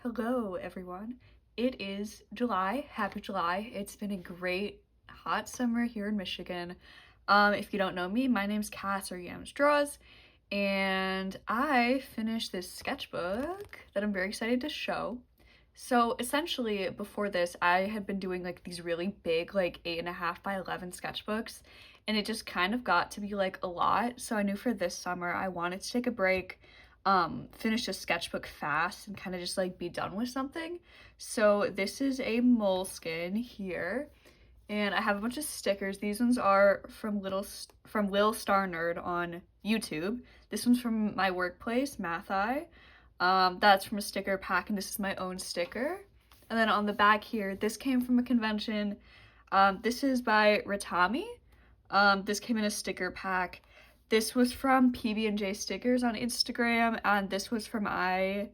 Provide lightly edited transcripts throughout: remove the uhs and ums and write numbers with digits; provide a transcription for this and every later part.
Hello, everyone. It is July. Happy July. It's been a great hot summer here in Michigan. If you don't know me, my name's Cass or YamsDraws, and I finished this sketchbook that I'm very excited to show. So essentially, before this, I had been doing like these really big, like 8.5 by 11 sketchbooks, and it just kind of got to be like a lot. So I knew for this summer I wanted to take a break, finish a sketchbook fast and kind of just like be done with something. So this is a moleskin here, and I have a bunch of stickers. These ones are from Lil Star Nerd on YouTube. This one's from my workplace, Mathi. That's from a sticker pack, and this is my own sticker. And then on the back here, this came from a convention. This is by Ratami. This came in a sticker pack. This was from PB&J Stickers on Instagram, and this was from I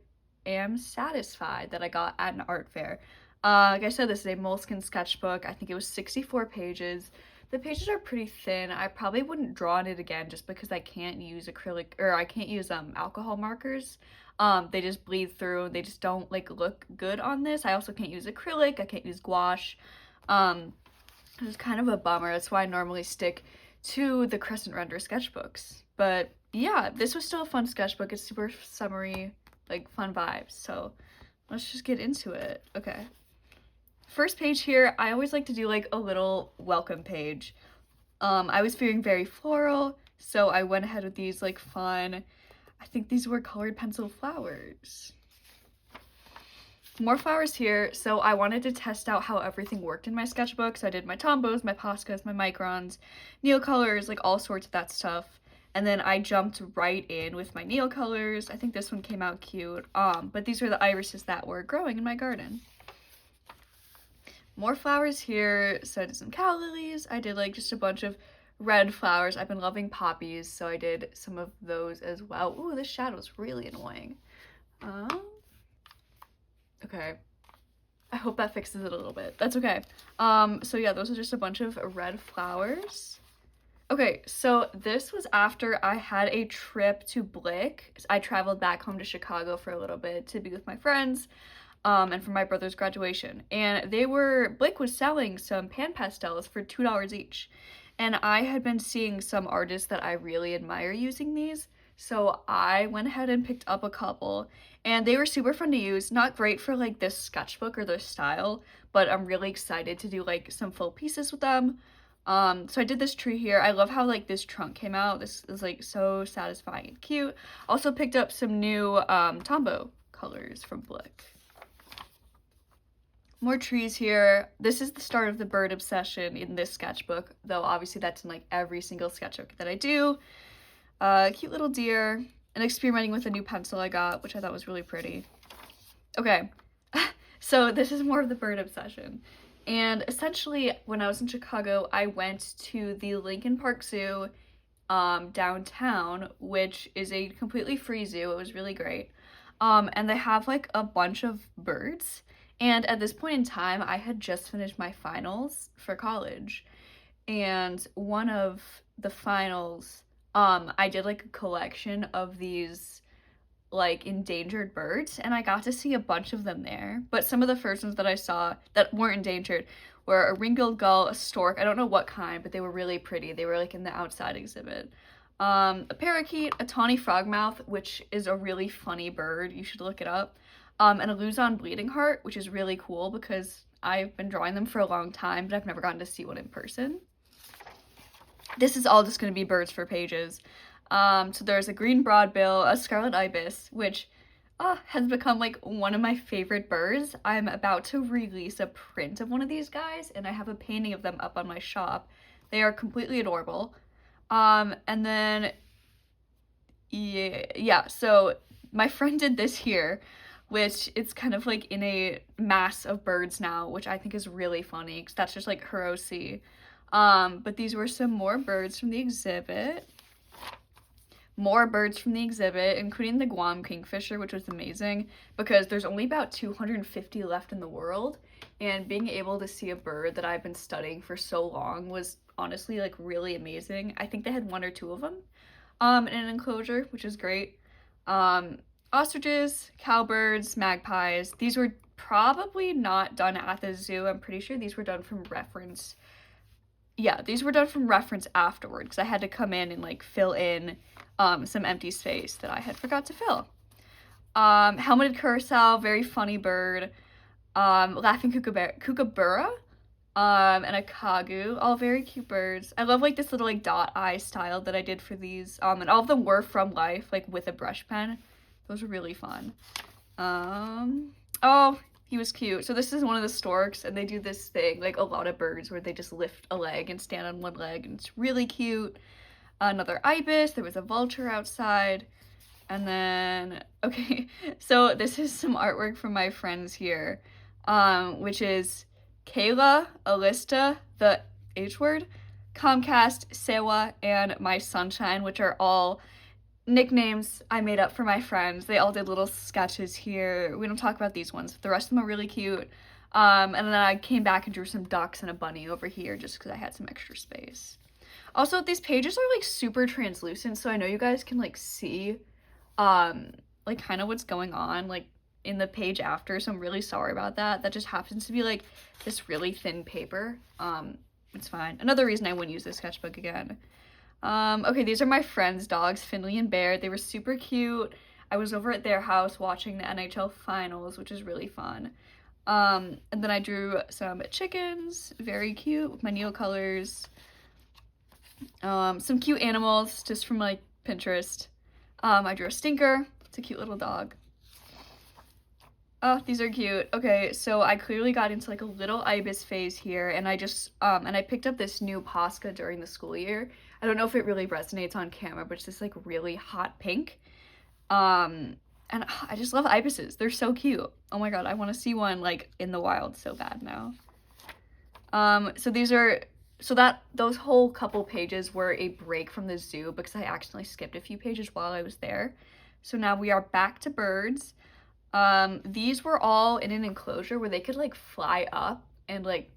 Am Satisfied that I got at an art fair. Like I said, this is a moleskin sketchbook. I think it was 64 pages. The pages are pretty thin. I probably wouldn't draw on it again just because I can't use acrylic, or I can't use alcohol markers. They just bleed through. They just don't like look good on this. I also can't use acrylic. I can't use gouache. It's kind of a bummer. That's why I normally stick to the Crescent Render sketchbooks. But yeah, this was still a fun sketchbook. It's super summery, like fun vibes. So let's just get into it. Okay. First page here, I always like to do like a little welcome page. I was feeling very floral, so I went ahead with these like fun, I think these were colored pencil flowers. More flowers here, so I wanted to test out how everything worked in my sketchbook. So I did my Tombos, my Poscas, my Microns, Neocolors, like all sorts of that stuff. And then I jumped right in with my Neocolors. I think this one came out cute. But these are the irises that were growing in my garden. More flowers here. So I did some calla lilies. I did like just a bunch of red flowers. I've been loving poppies, so I did some of those as well. Ooh, this shadow's really annoying. Okay. I hope that fixes it a little bit. That's okay. So yeah, those are just a bunch of red flowers. Okay, so this was after I had a trip to Blick. I traveled back home to Chicago for a little bit to be with my friends, and for my brother's graduation. And Blick was selling some pan pastels for $2 each. And I had been seeing some artists that I really admire using these. So I went ahead and picked up a couple, and they were super fun to use. Not great for like this sketchbook or this style, but I'm really excited to do like some full pieces with them. So I did this tree here. I love how like this trunk came out. This is like so satisfying and cute. Also picked up some new Tombow colors from Blick. More trees here. This is the start of the bird obsession in this sketchbook, though obviously that's in like every single sketchbook that I do. Cute little deer, and experimenting with a new pencil I got, which I thought was really pretty. Okay, so this is more of the bird obsession. And essentially, when I was in Chicago, I went to the Lincoln Park Zoo downtown, which is a completely free zoo. It was really great. And they have like a bunch of birds. And at this point in time, I had just finished my finals for college. And one of the finals, I did like a collection of these like endangered birds, and I got to see a bunch of them there. But some of the first ones that I saw that weren't endangered were a ring-billed gull, a stork, I don't know what kind, but they were really pretty. They were like in the outside exhibit. A parakeet, a tawny frogmouth, which is a really funny bird. You should look it up. And a Luzon bleeding heart, which is really cool because I've been drawing them for a long time, but I've never gotten to see one in person. This is all just going to be birds for pages. So there's a green broadbill, a scarlet ibis, which has become like one of my favorite birds. I'm about to release a print of one of these guys, and I have a painting of them up on my shop. They are completely adorable. And then, yeah, so my friend did this here, which it's kind of like in a mass of birds now, which I think is really funny because that's just like her OC. But these were some more birds from the exhibit. More birds from the exhibit, including the Guam kingfisher, which was amazing because there's only about 250 left in the world, and being able to see a bird that I've been studying for so long was honestly like really amazing. I think they had one or two of them in an enclosure, which is great. ostriches, cowbirds, magpies. These were probably not done at the zoo. I'm pretty sure these were done from reference. Yeah, these were done from reference afterward because I had to come in and like fill in some empty space that I had forgot to fill. Helmeted curassow, very funny bird. Laughing kookaburra, and a kagu, all very cute birds. I love like this little like dot eye style that I did for these. And all of them were from life, like with a brush pen. Those were really fun. Oh, he was cute. So this is one of the storks, and they do this thing, like a lot of birds, where they just lift a leg and stand on one leg, and it's really cute. Another ibis, there was a vulture outside. And then, okay, so this is some artwork from my friends here, which is Kayla, Alista, the H word, Comcast, Sewa, and My Sunshine, which are all nicknames I made up for my friends. They all did little sketches here. We don't talk about these ones, but the rest of them are really cute. And then I came back and drew some ducks and a bunny over here just because I had some extra space. Also, these pages are like super translucent, so I know you guys can like see like kind of what's going on like in the page after, so I'm really sorry about that. That just happens to be like this really thin paper. It's fine. Another reason I wouldn't use this sketchbook again. Okay, these are my friends' dogs, Finley and Bear. They were super cute. I was over at their house watching the NHL finals, which is really fun. And then I drew some chickens, very cute, with my Neo colors. Some cute animals just from like Pinterest. I drew a stinker. It's a cute little dog. Oh, these are cute. Okay, so I clearly got into like a little ibis phase here, and I just and I picked up this new Posca during the school year. I don't know if it really resonates on camera, but it's this like really hot pink. And I just love ibises. They're so cute. Oh my god, I want to see one like in the wild so bad now. Those whole couple pages were a break from the zoo because I accidentally skipped a few pages while I was there. So now we are back to birds. These were all in an enclosure where they could like fly up and like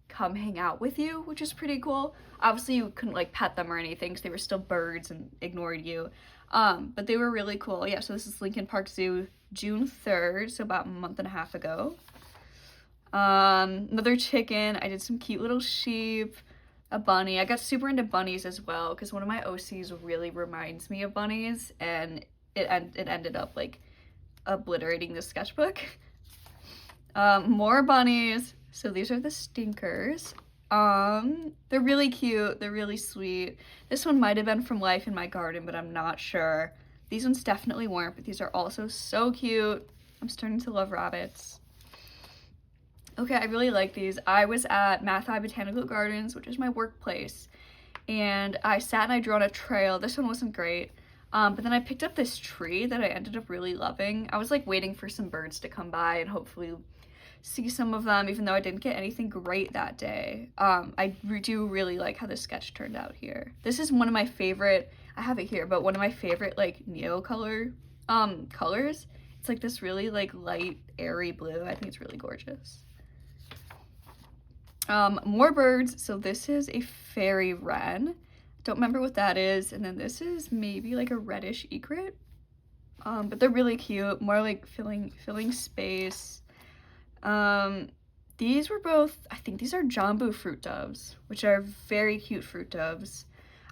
come hang out with you, which is pretty cool. Obviously you couldn't like pet them or anything because they were still birds and ignored you. But they were really cool. Yeah, so this is Lincoln Park Zoo, June 3rd, so about a month and a half ago. Another chicken. I did some cute little sheep, a bunny. I got super into bunnies as well because one of my OCs really reminds me of bunnies, and it ended up like obliterating the sketchbook. More bunnies. So these are the stinkers. They're really cute. They're really sweet. This one might have been from life in my garden, but I'm not sure. These ones definitely weren't, but these are also so cute. I'm starting to love rabbits. Okay, I really like these. I was at Mathi Botanical Gardens, which is my workplace, and I sat and I drew on a trail. This one wasn't great, but then I picked up this tree that I ended up really loving. I was like waiting for some birds to come by and hopefully see some of them, even though I didn't get anything great that day. I do really like how this sketch turned out here. This is one of my favorite, I have it here, but one of my favorite like neo colors. It's like this really like light, airy blue. I think it's really gorgeous. More birds. So this is a fairy wren. Don't remember what that is. And then this is maybe like a reddish egret. But they're really cute. More like filling space. These were both, I think these are jambu fruit doves, which are very cute fruit doves.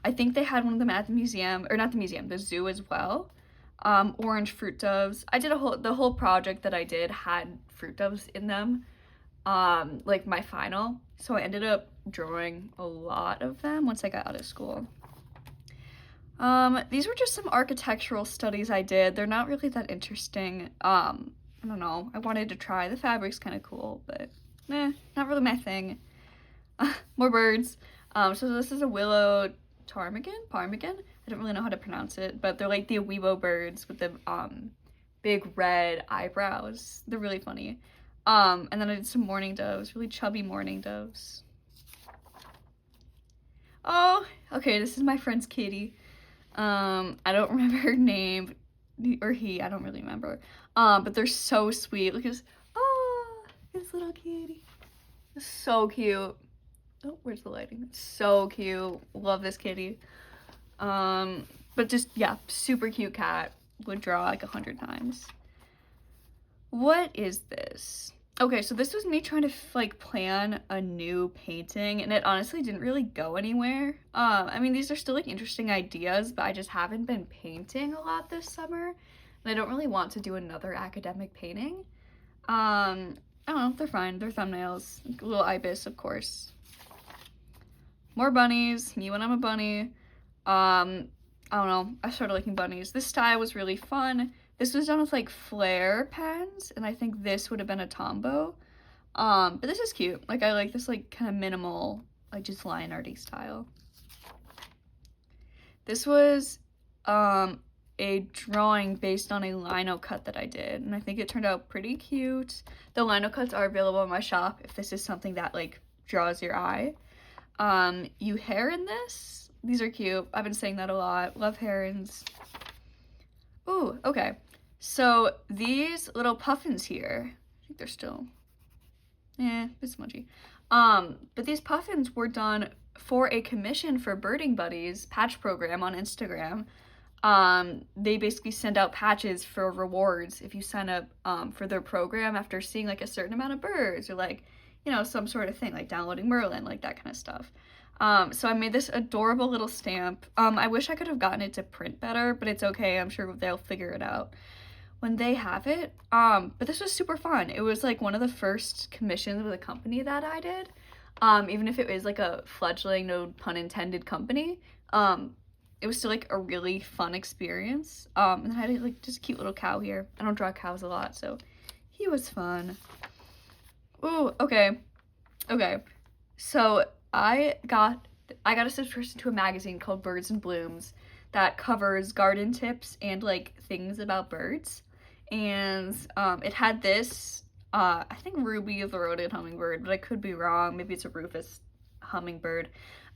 I think they had one of them at the museum, or not the museum, the zoo as well. Orange fruit doves. I did the whole project that I did had fruit doves in them. Like my final, so I ended up drawing a lot of them once I got out of school. These were just some architectural studies I did. They're not really that interesting. I don't know, I wanted to try. The fabric's kind of cool, but not really my thing. More birds. So this is a willow ptarmigan. I don't really know how to pronounce it, but they're like the Awibo birds with the big red eyebrows. They're really funny. And then I did some mourning doves, really chubby mourning doves. Oh, okay, this is my friend's kitty. I don't remember her name, or he, I don't really remember. But they're so sweet. Look at this, oh, this little kitty. It's so cute. Oh, where's the lighting? It's so cute. Love this kitty. But just, yeah, super cute cat. would draw like 100 times. What is this? Okay, so this was me trying to like plan a new painting, and it honestly didn't really go anywhere. I mean, these are still like interesting ideas, but I just haven't been painting a lot this summer, and I don't really want to do another academic painting. I don't know, they're fine. They're thumbnails. A little ibis, of course. More bunnies, me when I'm a bunny. I don't know, I started liking bunnies. This style was really fun. This was done with like flare pens, and I think this would have been a Tombow. But this is cute. Like, I like this like kind of minimal, like just line arty style. This was a drawing based on a lino cut that I did, and I think it turned out pretty cute. The lino cuts are available in my shop if this is something that like draws your eye. You heron this? These are cute. I've been saying that a lot. Love herons. Ooh, okay. So these little puffins here, I think they're still, it's smudgy. But these puffins were done for a commission for Birding Buddies patch program on Instagram. They basically send out patches for rewards if you sign up for their program after seeing like a certain amount of birds, or like, you know, some sort of thing like downloading Merlin, like that kind of stuff. So I made this adorable little stamp. I wish I could have gotten it to print better, but it's okay. I'm sure they'll figure it out when they have it. But this was super fun. It was like one of the first commissions with a company that I did. Even if it was like a fledgling, no pun intended, company. It was still like a really fun experience. And I had like just a cute little cow here. I don't draw cows a lot, so he was fun. Ooh, okay. So I got a subscription to a magazine called Birds and Blooms that covers garden tips and like things about birds. And it had this, I think Ruby of the Rodent hummingbird, but I could be wrong. Maybe it's a Rufus hummingbird.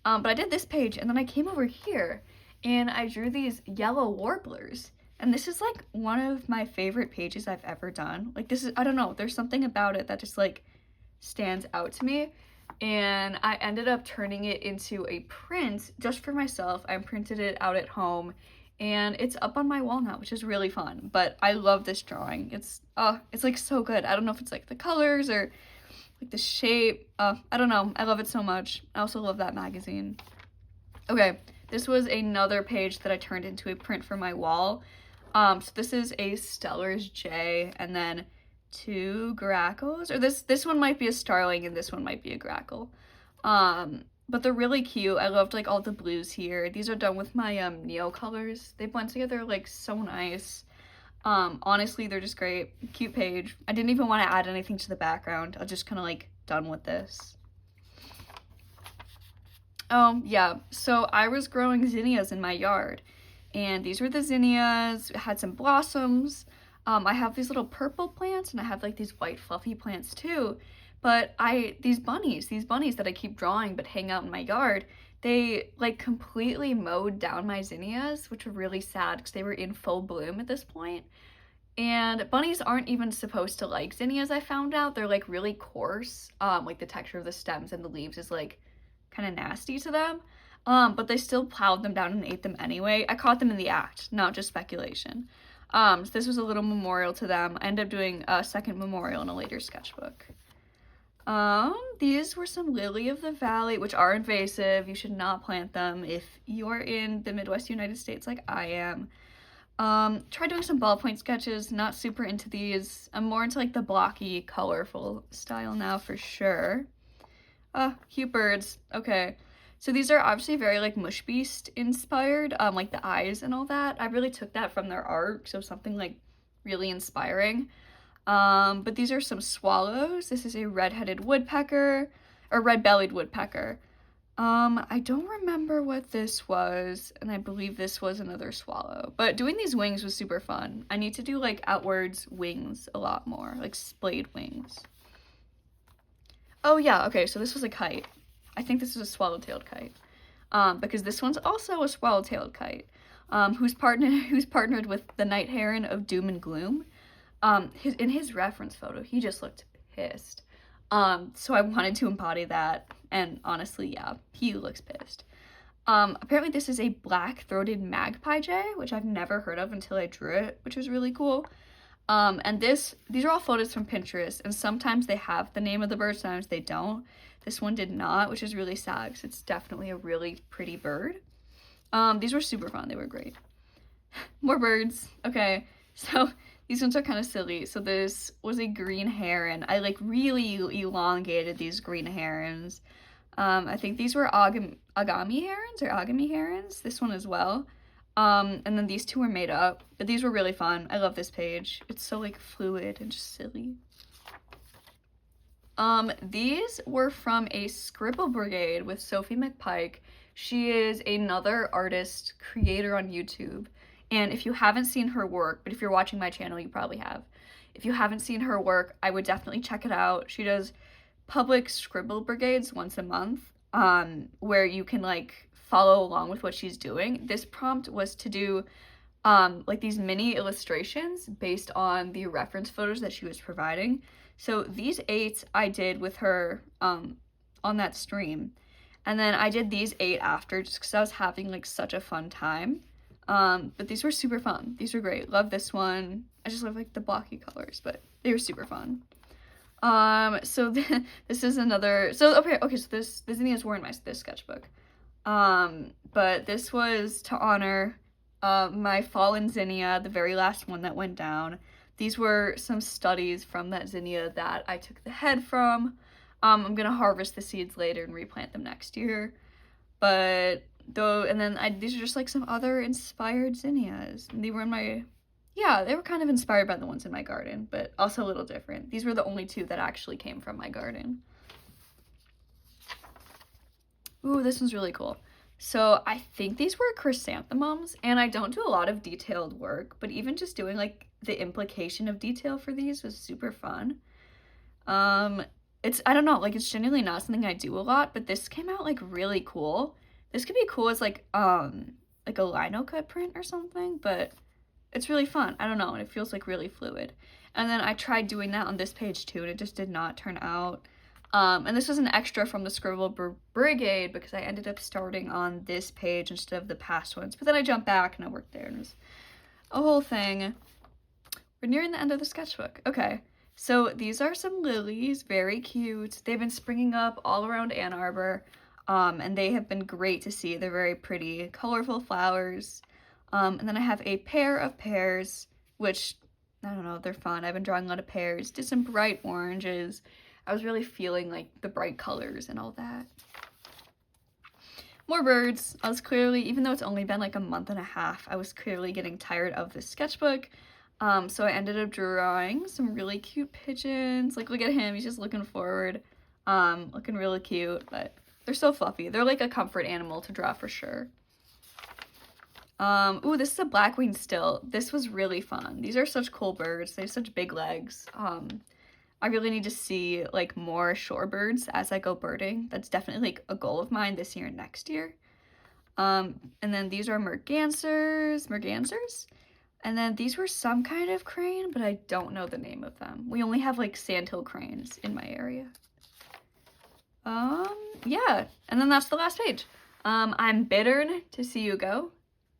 But I did this page, and then I came over here and I drew these yellow warblers. And this is like one of my favorite pages I've ever done. Like, this is, I don't know, there's something about it that just like stands out to me. And I ended up turning it into a print just for myself. I printed it out at home, and it's up on my wall now, which is really fun. But I love this drawing. It's like so good. I don't know if it's like the colors or like the shape. I don't know. I love it so much. I also love that magazine. Okay, this was another page that I turned into a print for my wall. So this is a Stellar's J, and then 2 grackles, or this one might be a starling and this one might be a grackle. But they're really cute. I loved like all the blues here. These are done with my Neo colors. They blend together like so nice. Honestly, they're just great. Cute page. I didn't even want to add anything to the background. I was just kind of like done with this. Oh yeah, so I was growing zinnias in my yard, and these were the zinnias. It had some blossoms. I have these little purple plants, and I have like these white fluffy plants too. But these bunnies that I keep drawing but hang out in my yard, they like completely mowed down my zinnias, which were really sad because they were in full bloom at this point. And bunnies aren't even supposed to like zinnias, I found out. They're like really coarse. Like the texture of the stems and the leaves is like kind of nasty to them. But they still plowed them down and ate them anyway. I caught them in the act, not just speculation. So this was a little memorial to them. I ended up doing a second memorial in a later sketchbook. These were some lily of the valley, which are invasive. You should not plant them if you're in the Midwest United States like I am. Tried doing some ballpoint sketches, not super into these. I'm more into like the blocky, colorful style now for sure. Cute birds. Okay. So these are obviously very like Mush Beast inspired, like the eyes and all that. I really took that from their art, so something like really inspiring. But these are some swallows. This is a red-headed woodpecker, or red-bellied woodpecker. I don't remember what this was, and I believe this was another swallow. But doing these wings was super fun. I need to do like outwards wings a lot more, like splayed wings. Oh yeah, okay, so this was a kite. I think this is a swallow-tailed kite, because this one's also a swallow-tailed kite, who's partnered with the night heron of Doom and Gloom. In his reference photo, he just looked pissed. So I wanted to embody that, and honestly, yeah, he looks pissed. Apparently this is a black-throated magpie jay, which I've never heard of until I drew it, which was really cool. And these are all photos from Pinterest, and sometimes they have the name of the bird, sometimes they don't. This one did not, which is really sad because it's definitely a really pretty bird. These were super fun. They were great. More birds. Okay, so these ones are kind of silly. So this was a green heron. I like really elongated these green herons. I think these were agami herons or agami herons. This one as well. And then these two were made up, but these were really fun. I love this page. It's so like fluid and just silly. These were from a Scribble Brigade with Sophie McPike. She is another artist creator on YouTube. And if you haven't seen her work, but if you're watching my channel, you probably have. If you haven't seen her work, I would definitely check it out. She does public Scribble Brigades once a month, where you can like follow along with what she's doing. This prompt was to do like these mini illustrations based on the reference photos that she was providing. So these 8 I did with her on that stream. And then I did these 8 after just because I was having like such a fun time. But these were super fun. These were great. Love this one. I just love like the blocky colors, but they were super fun. So this is another, so okay, so this zinnias were in this sketchbook. But this was to honor my fallen zinnia, the very last one that went down. These were some studies from that zinnia that I took the head from. I'm gonna harvest the seeds later and replant them next year. But though, and then these are just like some other inspired zinnias. And they were in my, yeah, they were kind of inspired by the ones in my garden, but also a little different. These were the only 2 that actually came from my garden. Ooh, this one's really cool. So I think these were chrysanthemums, and I don't do a lot of detailed work, but even just doing like the implication of detail for these was super fun. I don't know, like it's genuinely not something I do a lot, but this came out like really cool. This could be cool as like a lino cut print or something, but it's really fun. I don't know, and it feels like really fluid. And then I tried doing that on this page too, and it just did not turn out. And this was an extra from the Scribble Brigade because I ended up starting on this page instead of the past ones. But then I jumped back and I worked there, and it was a whole thing. We're nearing the end of the sketchbook. Okay, so these are some lilies, very cute. They've been springing up all around Ann Arbor, and they have been great to see. They're very pretty, colorful flowers. And then I have a pair of pears, which, I don't know, they're fun. I've been drawing a lot of pears. Did some bright oranges. I was really feeling like the bright colors and all that. More birds. I was clearly, even though it's only been like a month and a half, I was clearly getting tired of this sketchbook. So I ended up drawing some really cute pigeons. Like, look at him, he's just looking forward. Looking really cute, but they're so fluffy. They're like a comfort animal to draw for sure. Ooh, this is a black-winged still. This was really fun. These are such cool birds. They have such big legs. I really need to see like more shorebirds as I go birding. That's definitely like a goal of mine this year and next year. And then these are mergansers. And then these were some kind of crane, but I don't know the name of them. We only have like sandhill cranes in my area. Yeah, and then that's the last page. I'm bittern to see you go.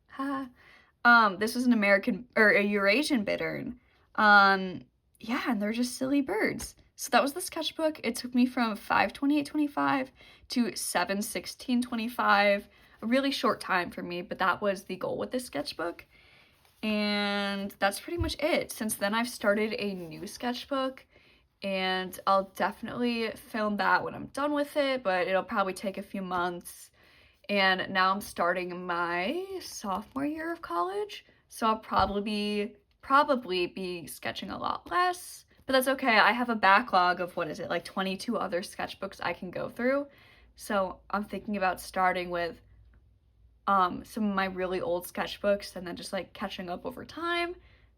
Ha. This was an American or a Eurasian bittern. Yeah, and they're just silly birds. So that was the sketchbook. It took me from 5/28/25 to 7/16/25. A really short time for me, but that was the goal with this sketchbook. And that's pretty much it. Since then, I've started a new sketchbook, and I'll definitely film that when I'm done with it, but it'll probably take a few months. And now I'm starting my sophomore year of college, so I'll probably be sketching a lot less, but that's okay. I have a backlog of, what is it, like 22 other sketchbooks I can go through. So I'm thinking about starting with some of my really old sketchbooks and then just like catching up over time.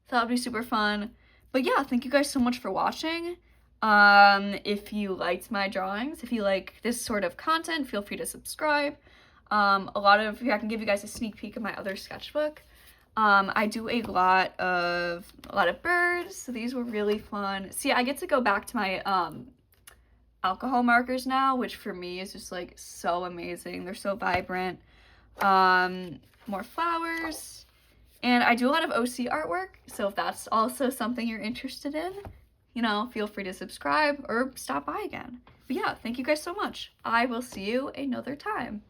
So that would be super fun. But yeah, thank you guys so much for watching. If you liked my drawings, if you like this sort of content, feel free to subscribe. I can give you guys a sneak peek of my other sketchbook. I do a lot of birds, so these were really fun. See, I get to go back to my alcohol markers now, which for me is just like so amazing. They're so vibrant. more flowers, and I do a lot of OC artwork, so if that's also something you're interested in, you know, feel free to subscribe or stop by again. But yeah, thank you guys so much. I will see you another time.